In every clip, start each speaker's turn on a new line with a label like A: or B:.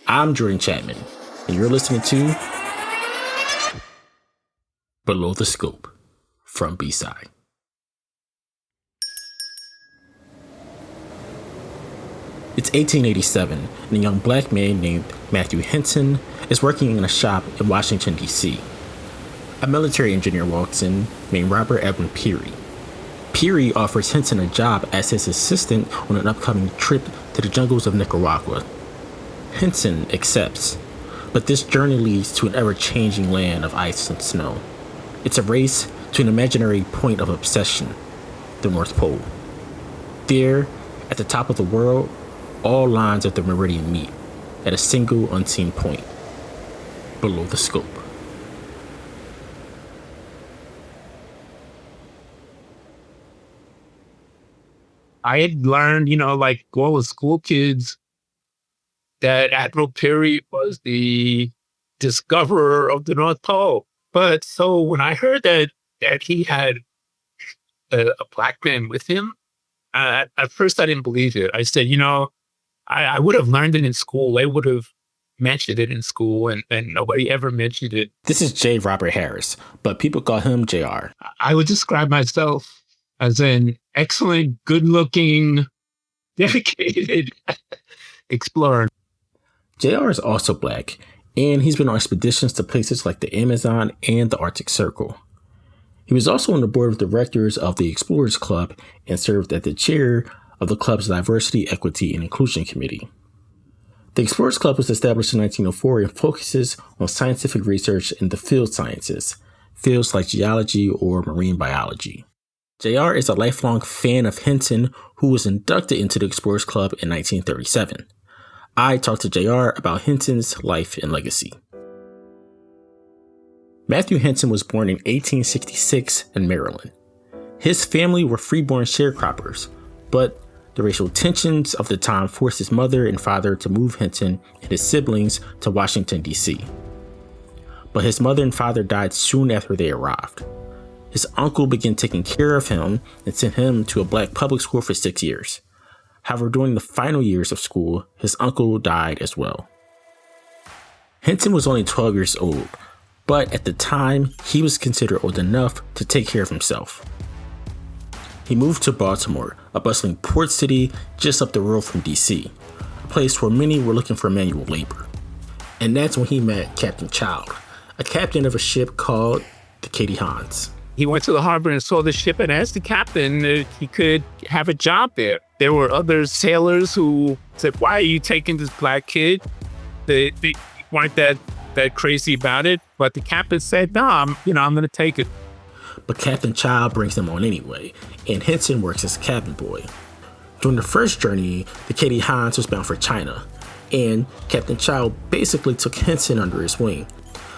A: I'm Jordan Chapman, and you're listening to Below the Scope from B-SCI. It's 1887, and a young black man named Matthew Henson is working in a shop in Washington, D.C. A military engineer walks in named Robert Edwin Peary. Peary offers Henson a job as his assistant on an upcoming trip to the jungles of Nicaragua. Henson accepts, but this journey leads to an ever-changing land of ice and snow. It's a race to an imaginary point of obsession, the North Pole. There, at the top of the world, all lines of the meridian meet at a single unseen point, below the scope.
B: I had learned, like all the school kids, that Admiral Peary was the discoverer of the North Pole. But so when I heard that he had a black man with him, at first I didn't believe it. I said, I would have learned it in school. They would have mentioned it in school, and nobody ever mentioned it.
A: This is J. Robert Harris, but people call him JR.
B: I would describe myself as an excellent, good-looking, dedicated explorer.
A: JR is also black, and he's been on expeditions to places like the Amazon and the Arctic Circle. He was also on the board of directors of the Explorers Club and served as the chair of the club's Diversity, Equity, and Inclusion Committee. The Explorers Club was established in 1904 and focuses on scientific research in the field sciences, fields like geology or marine biology. JR is a lifelong fan of Henson, who was inducted into the Explorers Club in 1937. I talked to JR about Henson's life and legacy. Matthew Henson was born in 1866 in Maryland. His family were freeborn sharecroppers, but the racial tensions of the time forced his mother and father to move Henson and his siblings to Washington, D.C. But his mother and father died soon after they arrived. His uncle began taking care of him and sent him to a black public school for 6 years. However, during the final years of school, his uncle died as well. Henson was only 12 years old, but at the time, he was considered old enough to take care of himself. He moved to Baltimore, a bustling port city just up the road from D.C., a place where many were looking for manual labor. And that's when he met Captain Child, a captain of a ship called the Katie Hans.
B: He went to the harbor and saw the ship and asked the captain if he could have a job there. There were other sailors who said, "Why are you taking this black kid?" They weren't that crazy about it, but the captain said, "No, I'm going to take it."
A: But Captain Child brings them on anyway, and Henson works as a cabin boy. During the first journey, the Katie Hans was bound for China, and Captain Child basically took Henson under his wing.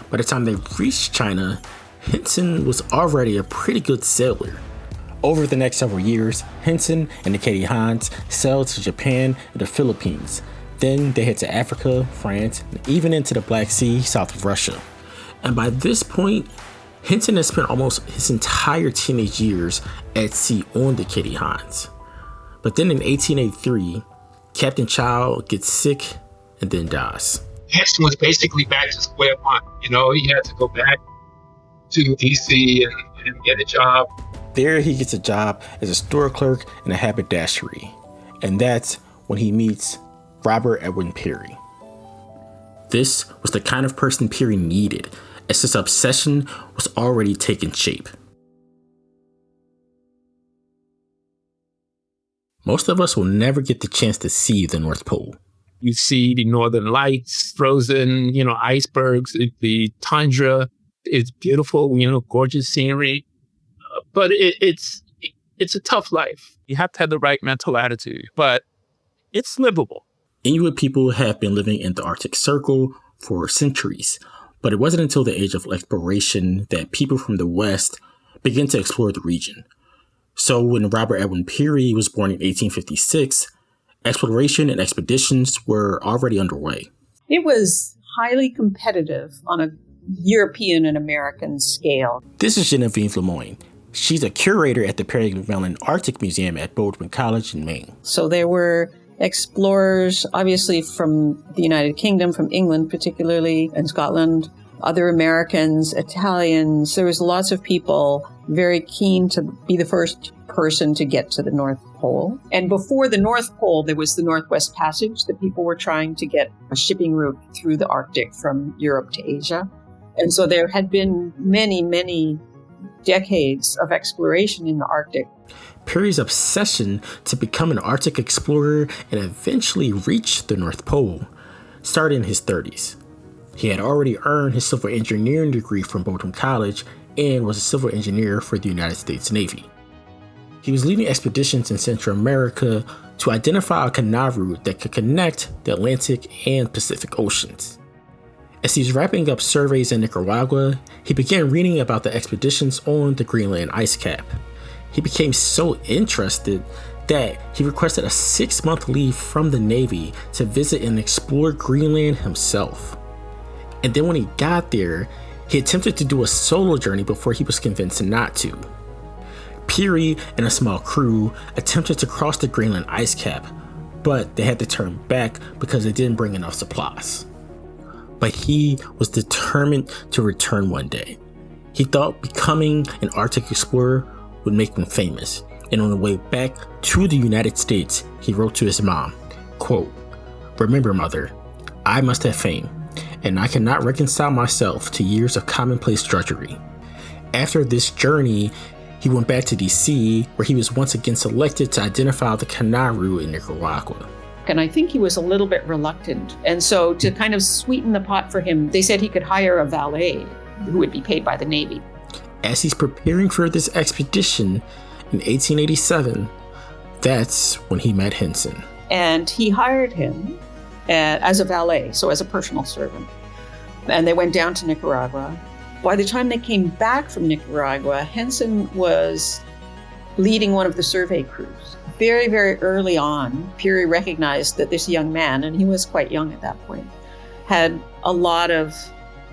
A: By the time they reached China, Henson was already a pretty good sailor. Over the next several years, Henson and the Katie Hans sailed to Japan and the Philippines. Then they head to Africa, France, and even into the Black Sea south of Russia. And by this point, Henson has spent almost his entire teenage years at sea on the Katie Hans. But then in 1883, Captain Child gets sick and then dies.
B: Henson was basically back to square one. He had to go back to D.C. and get a job.
A: There he gets a job as a store clerk in a haberdashery. And that's when he meets Robert Edwin Peary. This was the kind of person Peary needed, as his obsession was already taking shape. Most of us will never get the chance to see the North Pole.
B: You see the northern lights, frozen, icebergs, the tundra. It's beautiful, gorgeous scenery. But it's a tough life. You have to have the right mental attitude, but it's livable.
A: Inuit people have been living in the Arctic Circle for centuries, but it wasn't until the age of exploration that people from the West began to explore the region. So when Robert Edwin Peary was born in 1856, exploration and expeditions were already underway.
C: It was highly competitive on a European and American scale.
A: This is Genevieve Lemoyne. She's a curator at the Perry McMillan Arctic Museum at Baldwin College in Maine.
C: So there were explorers, obviously from the United Kingdom, from England particularly, and Scotland, other Americans, Italians. There was lots of people very keen to be the first person to get to the North Pole. And before the North Pole, there was the Northwest Passage that people were trying to get a shipping route through the Arctic from Europe to Asia. And so there had been many, many decades of exploration in the Arctic.
A: Peary's obsession to become an Arctic explorer and eventually reach the North Pole started in his 30s. He had already earned his civil engineering degree from Bolton College and was a civil engineer for the United States Navy. He was leading expeditions in Central America to identify a canal route that could connect the Atlantic and Pacific Oceans. As he was wrapping up surveys in Nicaragua, he began reading about the expeditions on the Greenland ice cap. He became so interested that he requested a 6-month leave from the Navy to visit and explore Greenland himself. And then when he got there, he attempted to do a solo journey before he was convinced not to. Peary and a small crew attempted to cross the Greenland ice cap, but they had to turn back because they didn't bring enough supplies. But he was determined to return one day. He thought becoming an Arctic explorer would make him famous, and on the way back to the United States, he wrote to his mom, quote, "Remember, Mother, I must have fame, and I cannot reconcile myself to years of commonplace drudgery." After this journey, he went back to DC, where he was once again selected to identify the canal route in Nicaragua.
C: And I think he was a little bit reluctant. And so to kind of sweeten the pot for him, they said he could hire a valet who would be paid by the Navy.
A: As he's preparing for this expedition in 1887, that's when he met Henson.
C: And he hired him as a valet, so as a personal servant. And they went down to Nicaragua. By the time they came back from Nicaragua, Henson was leading one of the survey crews. Very, very early on, Peary recognized that this young man, and he was quite young at that point, had a lot of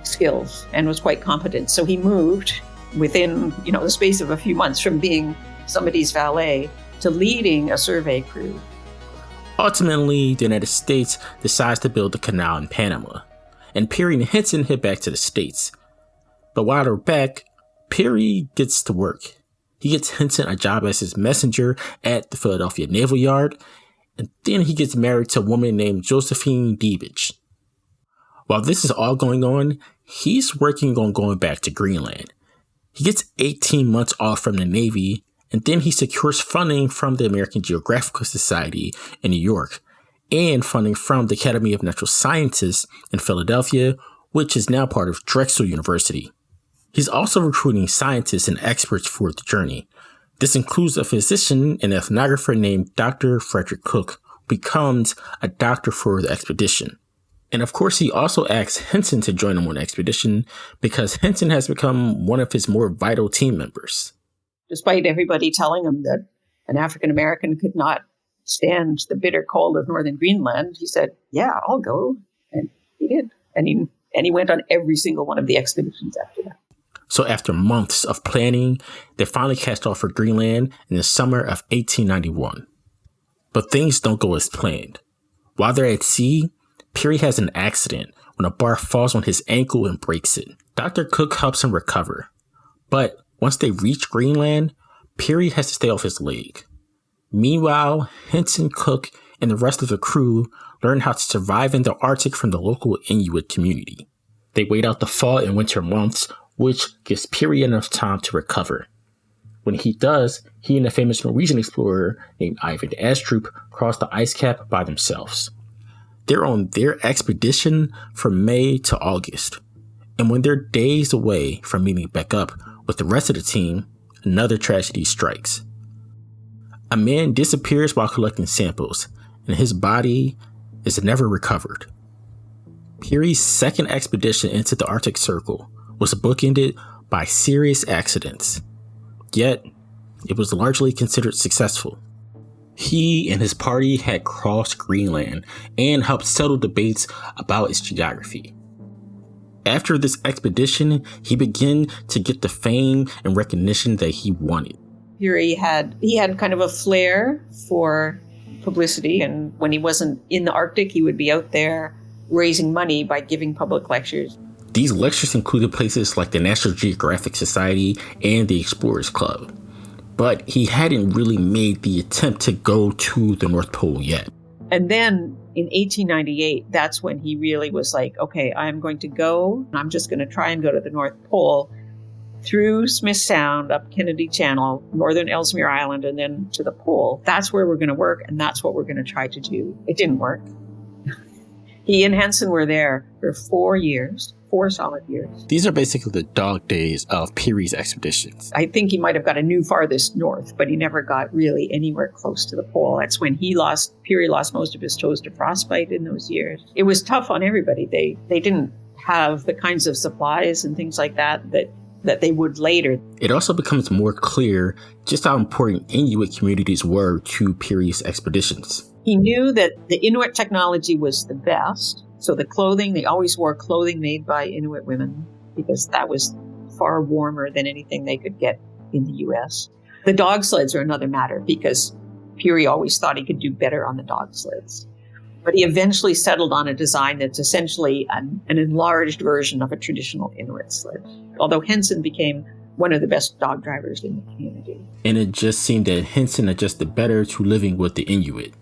C: skills and was quite competent. So he moved within, the space of a few months from being somebody's valet to leading a survey crew.
A: Ultimately, the United States decides to build the canal in Panama, and Peary and Henson head back to the States. But while they're back, Peary gets to work. He gets Henson a job as his messenger at the Philadelphia Naval Yard, and then he gets married to a woman named Josephine Diebich. While this is all going on, he's working on going back to Greenland. He gets 18 months off from the Navy, and then he secures funding from the American Geographical Society in New York, and funding from the Academy of Natural Sciences in Philadelphia, which is now part of Drexel University. He's also recruiting scientists and experts for the journey. This includes a physician and ethnographer named Dr. Frederick Cook, who becomes a doctor for the expedition. And of course, he also asks Henson to join him on the expedition because Henson has become one of his more vital team members.
C: Despite everybody telling him that an African American could not stand the bitter cold of northern Greenland, he said, "Yeah, I'll go." And he did. And he went on every single one of the expeditions after that.
A: So after months of planning, they finally cast off for Greenland in the summer of 1891. But things don't go as planned. While they're at sea, Peary has an accident when a bar falls on his ankle and breaks it. Dr. Cook helps him recover. But once they reach Greenland, Peary has to stay off his leg. Meanwhile, Henson, Cook, and the rest of the crew learn how to survive in the Arctic from the local Inuit community. They wait out the fall and winter months, which gives Peary enough time to recover. When he does, he and a famous Norwegian explorer named Ivan Astrup cross the ice cap by themselves. They're on their expedition from May to August. And when they're days away from meeting back up with the rest of the team, another tragedy strikes. A man disappears while collecting samples, and his body is never recovered. Peary's second expedition into the Arctic Circle was bookended by serious accidents, yet it was largely considered successful. He and his party had crossed Greenland and helped settle debates about its geography. After this expedition, he began to get the fame and recognition that he wanted.
C: Peary had kind of a flair for publicity. And when he wasn't in the Arctic, he would be out there raising money by giving public lectures.
A: These lectures included places like the National Geographic Society and the Explorers Club. But he hadn't really made the attempt to go to the North Pole yet.
C: And then in 1898, that's when he really was like, okay, I'm going to go. I'm just going to try and go to the North Pole through Smith Sound, up Kennedy Channel, northern Ellesmere Island, and then to the pole. That's where we're going to work, and that's what we're going to try to do. It didn't work. He and Henson were there for 4 years. 4 solid years.
A: These are basically the dog days of Peary's expeditions.
C: I think he might have got a new farthest north, but he never got really anywhere close to the pole. That's when Peary lost most of his toes to frostbite in those years. It was tough on everybody. They didn't have the kinds of supplies and things like that they would later.
A: It also becomes more clear just how important Inuit communities were to Peary's expeditions.
C: He knew that the Inuit technology was the best. So the clothing, they always wore clothing made by Inuit women because that was far warmer than anything they could get in the U.S. The dog sleds are another matter because Peary always thought he could do better on the dog sleds. But he eventually settled on a design that's essentially an enlarged version of a traditional Inuit sled, although Henson became one of the best dog drivers in the community.
A: And it just seemed that Henson adjusted better to living with the Inuit.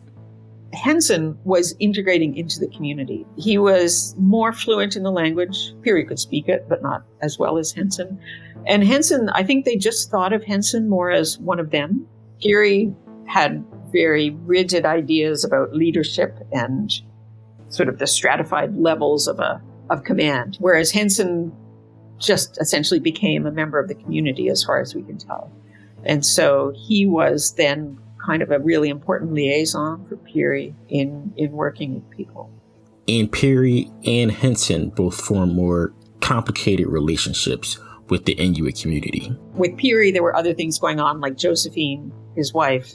C: Henson was integrating into the community. He was more fluent in the language. Peary could speak it, but not as well as Henson. And Henson, I think they just thought of Henson more as one of them. Peary had very rigid ideas about leadership and sort of the stratified levels of command, whereas Henson just essentially became a member of the community as far as we can tell. And so he was then kind of a really important liaison for Peary in working with people.
A: And Peary and Henson both formed more complicated relationships with the Inuit community.
C: With Peary, there were other things going on, like Josephine, his wife,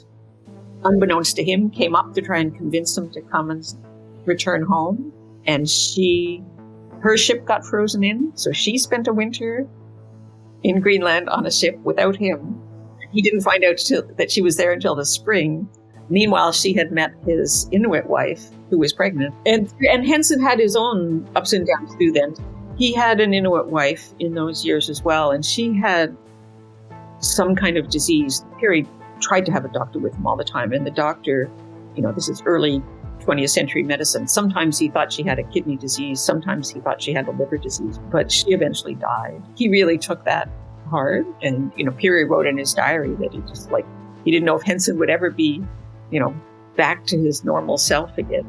C: unbeknownst to him, came up to try and convince him to come and return home. And her ship got frozen in, so she spent a winter in Greenland on a ship without him. He didn't find out that she was there until the spring. Meanwhile, she had met his Inuit wife, who was pregnant. And Henson had his own ups and downs too then. He had an Inuit wife in those years as well, and she had some kind of disease. Peary tried to have a doctor with him all the time, and the doctor, this is early 20th century medicine. Sometimes he thought she had a kidney disease. Sometimes he thought she had a liver disease, but she eventually died. He really took that hard. And, Peary wrote in his diary that he didn't know if Henson would ever be, back to his normal self again.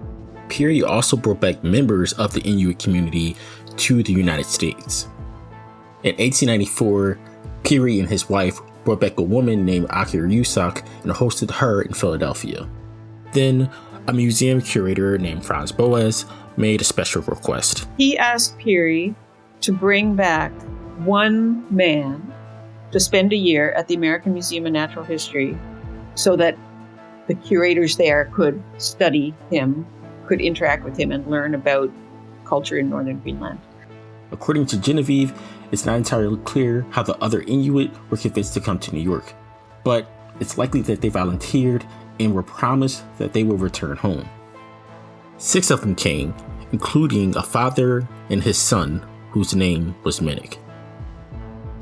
A: Peary also brought back members of the Inuit community to the United States. In 1894, Peary and his wife brought back a woman named Akir Yusak and hosted her in Philadelphia. Then a museum curator named Franz Boas made a special request.
C: He asked Peary to bring back one man to spend a year at the American Museum of Natural History so that the curators there could study him, could interact with him, and learn about culture in northern Greenland.
A: According to Genevieve, it's not entirely clear how the other Inuit were convinced to come to New York, but it's likely that they volunteered and were promised that they would return home. 6 of them came, including a father and his son, whose name was Minnick.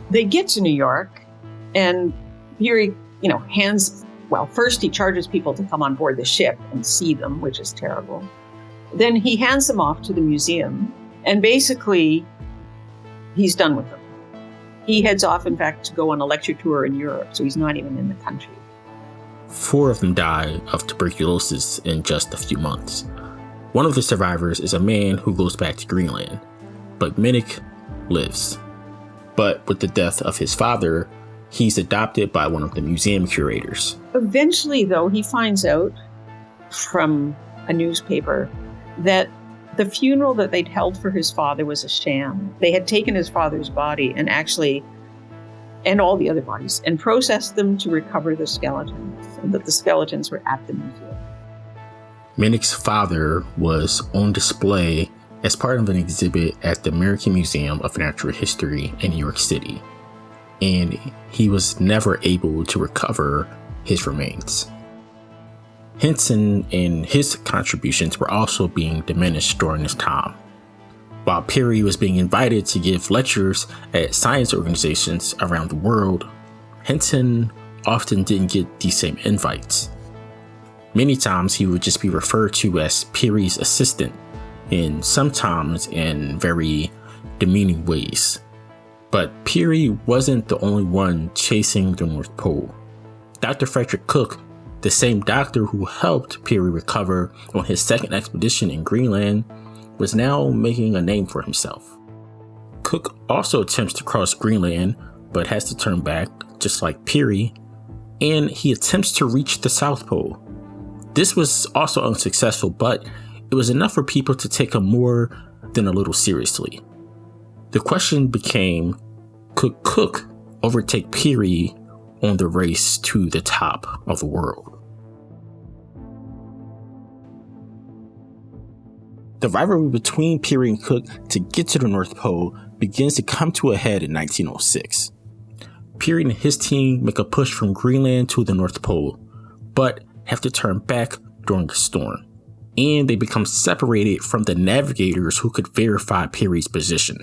C: They get to New York, and Peary, first he charges people to come on board the ship and see them, which is terrible. Then he hands them off to the museum, and basically he's done with them. He heads off, in fact, to go on a lecture tour in Europe, so he's not even in the country.
A: 4 of them die of tuberculosis in just a few months. One of the survivors is a man who goes back to Greenland, but Minnick lives. But with the death of his father, he's adopted by one of the museum curators.
C: Eventually, though, he finds out from a newspaper that the funeral that they'd held for his father was a sham. They had taken his father's body and all the other bodies, and processed them to recover the skeletons, and that the skeletons were at the museum.
A: Minnick's father was on display as part of an exhibit at the American Museum of Natural History in New York City, and he was never able to recover his remains. Henson and his contributions were also being diminished during this time. While Peary was being invited to give lectures at science organizations around the world, Henson often didn't get these same invites. Many times he would just be referred to as Peary's assistant, and sometimes in very demeaning ways. But Peary wasn't the only one chasing the North Pole. Dr. Frederick Cook, the same doctor who helped Peary recover on his second expedition in Greenland, was now making a name for himself. Cook also attempts to cross Greenland, but has to turn back, just like Peary, and he attempts to reach the South Pole. This was also unsuccessful, but it was enough for people to take him more than a little seriously. The question became, could Cook overtake Peary on the race to the top of the world? The rivalry between Peary and Cook to get to the North Pole begins to come to a head in 1906. Peary and his team make a push from Greenland to the North Pole, but have to turn back during a storm, and they become separated from the navigators who could verify Peary's position.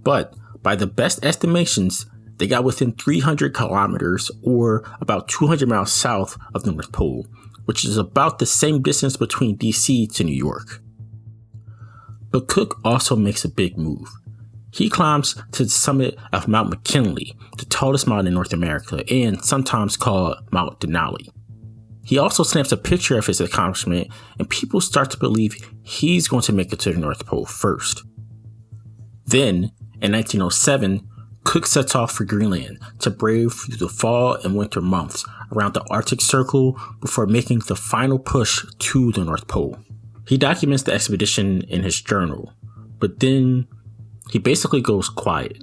A: But by the best estimations, they got within 300 kilometers, or about 200 miles south of the North Pole, which is about the same distance between DC to New York. But Cook also makes a big move. He climbs to the summit of Mount McKinley, the tallest mountain in North America, and sometimes called Mount Denali. He also snaps a picture of his accomplishment, and people start to believe he's going to make it to the North Pole first. Then, in 1907, Cook sets off for Greenland to brave through the fall and winter months around the Arctic Circle before making the final push to the North Pole. He documents the expedition in his journal, but then he basically goes quiet.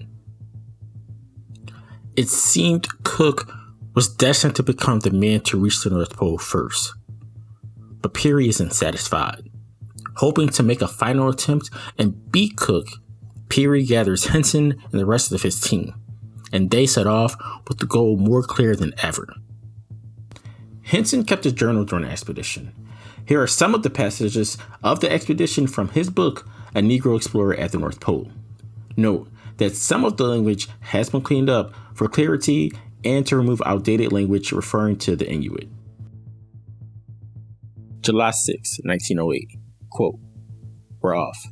A: It seemed Cook was destined to become the man to reach the North Pole first. But Peary isn't satisfied. Hoping to make a final attempt and beat Cook, Peary gathers Henson and the rest of his team, and they set off with the goal more clear than ever. Henson kept a journal during the expedition. Here are some of the passages of the expedition from his book, A Negro Explorer at the North Pole. Note that some of the language has been cleaned up for clarity and to remove outdated language referring to the Inuit. July 6, 1908. Quote, "We're off.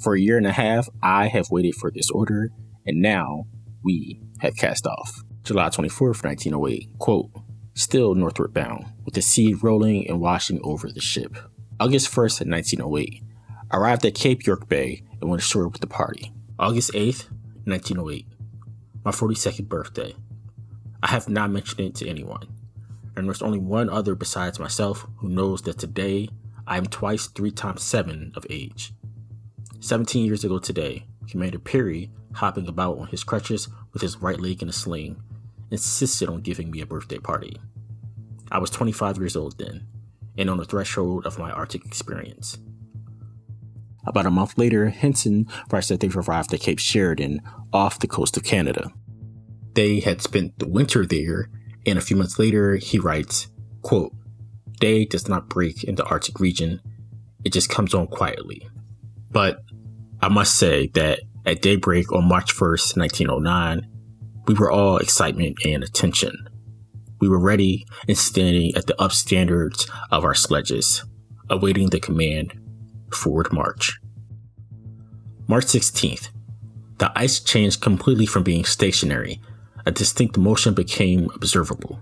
A: For a year and a half, I have waited for this order, and now we have cast off." July 24th, 1908. Quote, "Still northward bound, with the sea rolling and washing over the ship." August 1st, 1908. Arrived at Cape York Bay and went ashore with the party. August 8th, 1908. My 42nd birthday. I have not mentioned it to anyone, and there's only one other besides myself who knows that today I am twice 3 times 7 of age. 17 years ago today, Commander Peary, hopping about on his crutches with his right leg in a sling, insisted on giving me a birthday party. I was 25 years old then, and on the threshold of my Arctic experience. About a month later, Henson writes that they've arrived at Cape Sheridan off the coast of Canada. They had spent the winter there, and a few months later, he writes, quote, "Day does not break in the Arctic region, it just comes on quietly." But I must say that at daybreak on March 1st, 1909, we were all excitement and attention. We were ready and standing at the upstandards of our sledges, awaiting the command, forward march. March 16th, the ice changed completely from being stationary. A distinct motion became observable.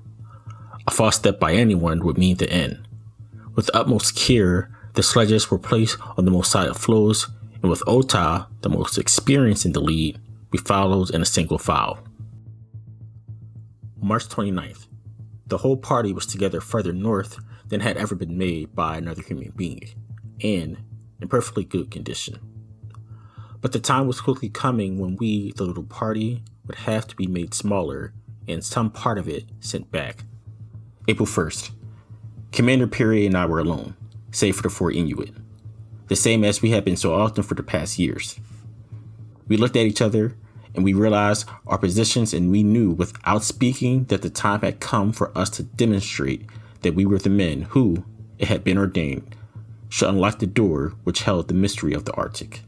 A: A false step by anyone would mean the end. With utmost care, the sledges were placed on the most silent floes, and with Ota, the most experienced in the lead, we followed in a single file. March 29th, the whole party was together further north than had ever been made by another human being, and in perfectly good condition. But the time was quickly coming when we, the little party, would have to be made smaller and some part of it sent back. April 1st, Commander Peary and I were alone, save for the 4 Inuit, the same as we had been so often for the past years. We looked at each other and we realized our positions, and we knew without speaking that the time had come for us to demonstrate that we were the men who, it had been ordained, should unlock the door which held the mystery of the Arctic.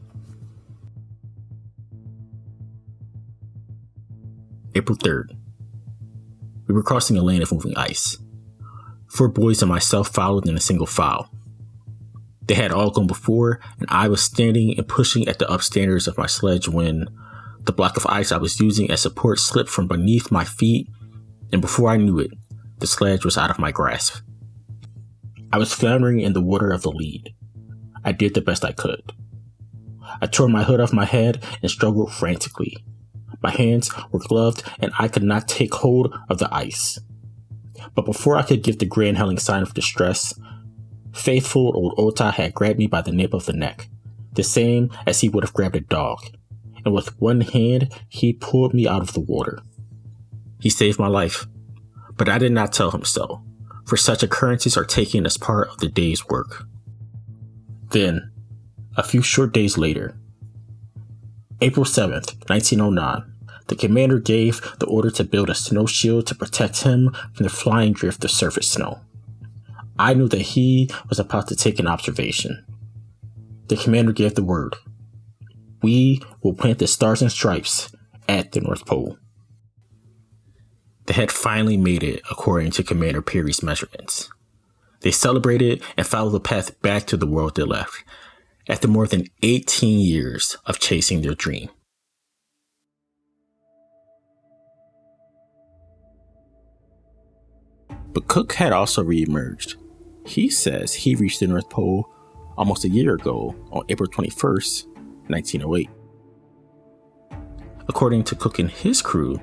A: April 3rd. We were crossing a lane of moving ice. 4 boys and myself followed in a single file. They had all gone before, and I was standing and pushing at the upstanders of my sledge when the block of ice I was using as support slipped from beneath my feet, and before I knew it, the sledge was out of my grasp. I was floundering in the water of the lead. I did the best I could. I tore my hood off my head and struggled frantically. My hands were gloved and I could not take hold of the ice. But before I could give the grand hailing sign of distress, faithful old Ota had grabbed me by the nape of the neck, the same as he would have grabbed a dog, and with one hand he pulled me out of the water. He saved my life, but I did not tell him so, for such occurrences are taken as part of the day's work. Then, a few short days later, April 7th, 1909, the commander gave the order to build a snow shield to protect him from the flying drift of surface snow. I knew that he was about to take an observation. The commander gave the word. We will plant the stars and stripes at the North Pole. They had finally made it according to Commander Peary's measurements. They celebrated and followed the path back to the world they left, after more than 18 years of chasing their dream. But Cook had also re-emerged. He says he reached the North Pole almost a year ago on April 21st, 1908. According to Cook and his crew,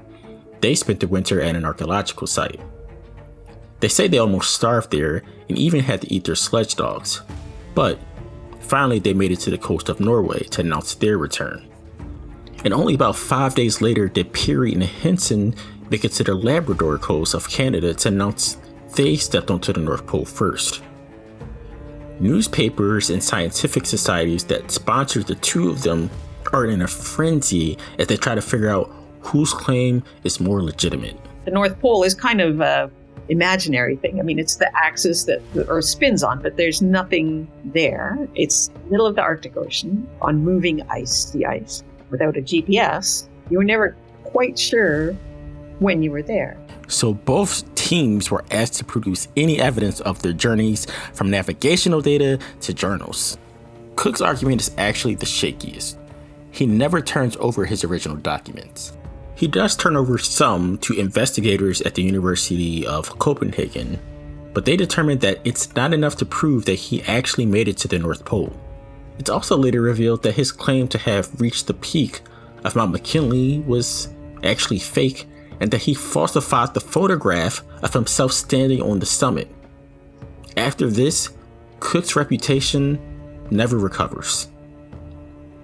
A: they spent the winter at an archaeological site. They say they almost starved there and even had to eat their sledge dogs. But finally, they made it to the coast of Norway to announce their return. And only about 5 days later did Peary and Henson make it to the Labrador coast of Canada to announce they stepped onto the North Pole first. Newspapers and scientific societies that sponsored the two of them are in a frenzy as they try to figure out whose claim is more legitimate.
C: The North Pole is kind of a imaginary thing. I mean, it's the axis that the Earth spins on, but there's nothing there. It's middle of the Arctic Ocean on moving ice, the ice. Without a GPS, you were never quite sure when you were there.
A: So both teams were asked to produce any evidence of their journeys, from navigational data to journals. Cook's argument is actually the shakiest. He never turns over his original documents. He does turn over some to investigators at the University of Copenhagen, but they determined that it's not enough to prove that he actually made it to the North Pole. It's also later revealed that his claim to have reached the peak of Mount McKinley was actually fake, and that he falsified the photograph of himself standing on the summit. After this, Cook's reputation never recovers.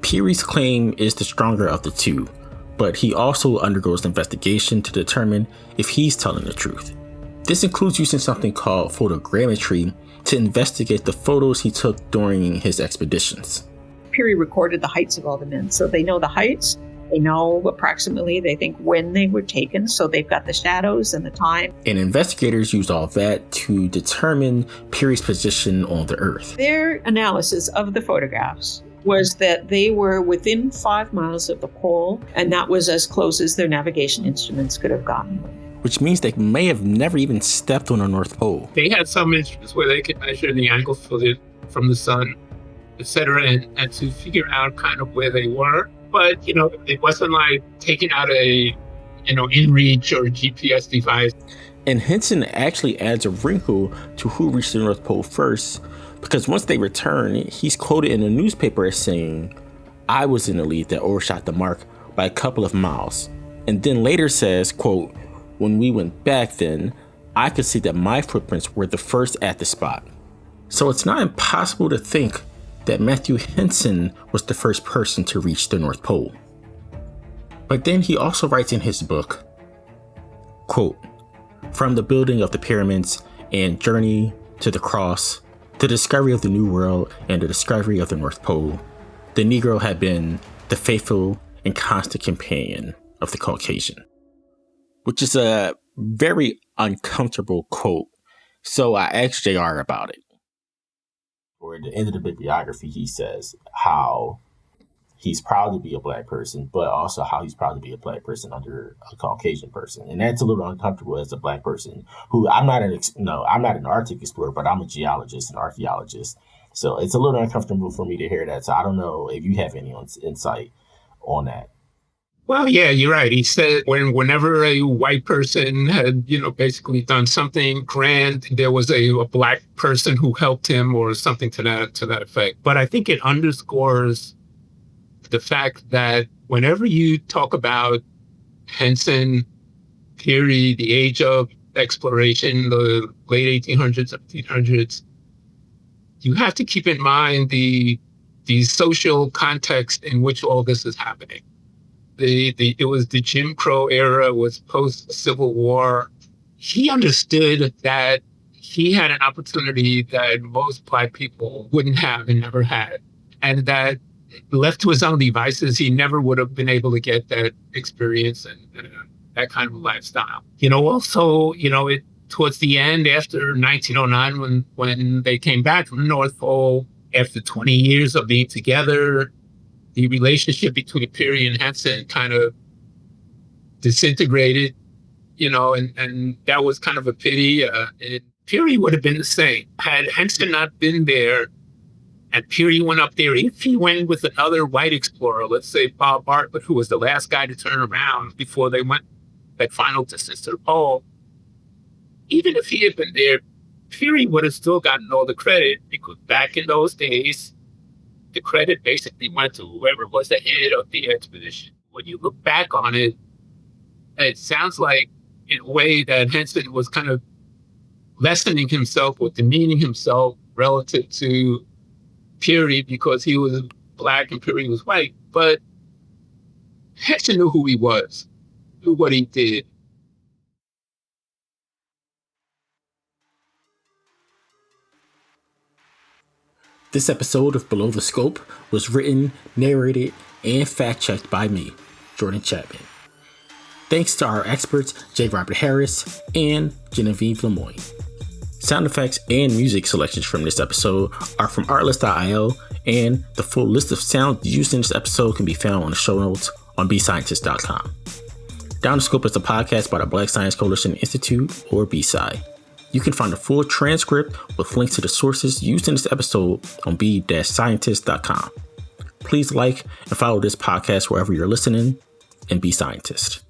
A: Peary's claim is the stronger of the two, but he also undergoes an investigation to determine if he's telling the truth. This includes using something called photogrammetry to investigate the photos he took during his expeditions.
C: Peary recorded the heights of all the men, so they know the heights. They know approximately, they think, when they were taken, so they've got the shadows and the time.
A: And investigators used all that to determine Peary's position on the Earth.
C: Their analysis of the photographs was that they were within 5 miles of the pole, and that was as close as their navigation instruments could have gotten.
A: Which means they may have never even stepped on the North Pole.
B: They had some instruments where they could measure the angle from the sun, etc., and to figure out kind of where they were. But, it wasn't like taking out a, InReach or a GPS device.
A: And Henson actually adds a wrinkle to who reached the North Pole first, because once they return, he's quoted in a newspaper as saying, "I was in the lead that overshot the mark by a couple of miles." And then later says, quote, "When we went back then, I could see that my footprints were the first at the spot." So it's not impossible to think that Matthew Henson was the first person to reach the North Pole. But then he also writes in his book, quote, "From the building of the pyramids and journey to the cross, the discovery of the New World and the discovery of the North Pole, the Negro had been the faithful and constant companion of the Caucasian." Which is a very uncomfortable quote, so I asked JR about it. or at the end of the bibliography, he says how he's proud to be a Black person, but also how he's proud to be a Black person under a Caucasian person. And that's a little uncomfortable as a Black person who I'm not an Arctic explorer, but I'm a geologist and archaeologist. So it's a little uncomfortable for me to hear that. So I don't know if you have any insight on that.
B: Well, yeah, you're right. He said whenever a white person had, basically done something grand, there was a Black person who helped him or something to that effect. But I think it underscores the fact that whenever you talk about Henson, Peary, the age of exploration, the late 1800s, 1700s, you have to keep in mind the social context in which all this is happening. It was the Jim Crow era, it was post-Civil War. He understood that he had an opportunity that most Black people wouldn't have and never had. And that left to his own devices, he never would have been able to get that experience and that kind of lifestyle. Also, towards the end, after 1909, when they came back from the North Pole, after 20 years of being together, the relationship between Peary and Henson kind of disintegrated, and that was kind of a pity. Peary would have been the same. Had Henson not been there and Peary went up there, if he went with another white explorer, let's say Bob Bartlett, who was the last guy to turn around before they went that final distance to the pole, even if he had been there, Peary would have still gotten all the credit, because back in those days, the credit basically went to whoever was the head of the expedition. When you look back on it, it sounds like, in a way, that Henson was kind of lessening himself or demeaning himself relative to Peary because he was Black and Peary was white. But Henson knew who he was, knew what he did.
A: This episode of Below the Scope was written, narrated, and fact-checked by me, Jordan Chapman. Thanks to our experts, J. Robert Harris and Genevieve Lemoyne. Sound effects and music selections from this episode are from Artlist.io, and the full list of sounds used in this episode can be found on the show notes on bscientist.com. Down the Scope is a podcast by the Black Science Coalition Institute, or B-SCI. You can find a full transcript with links to the sources used in this episode on b-scientist.com. Please like and follow this podcast wherever you're listening, and be scientist.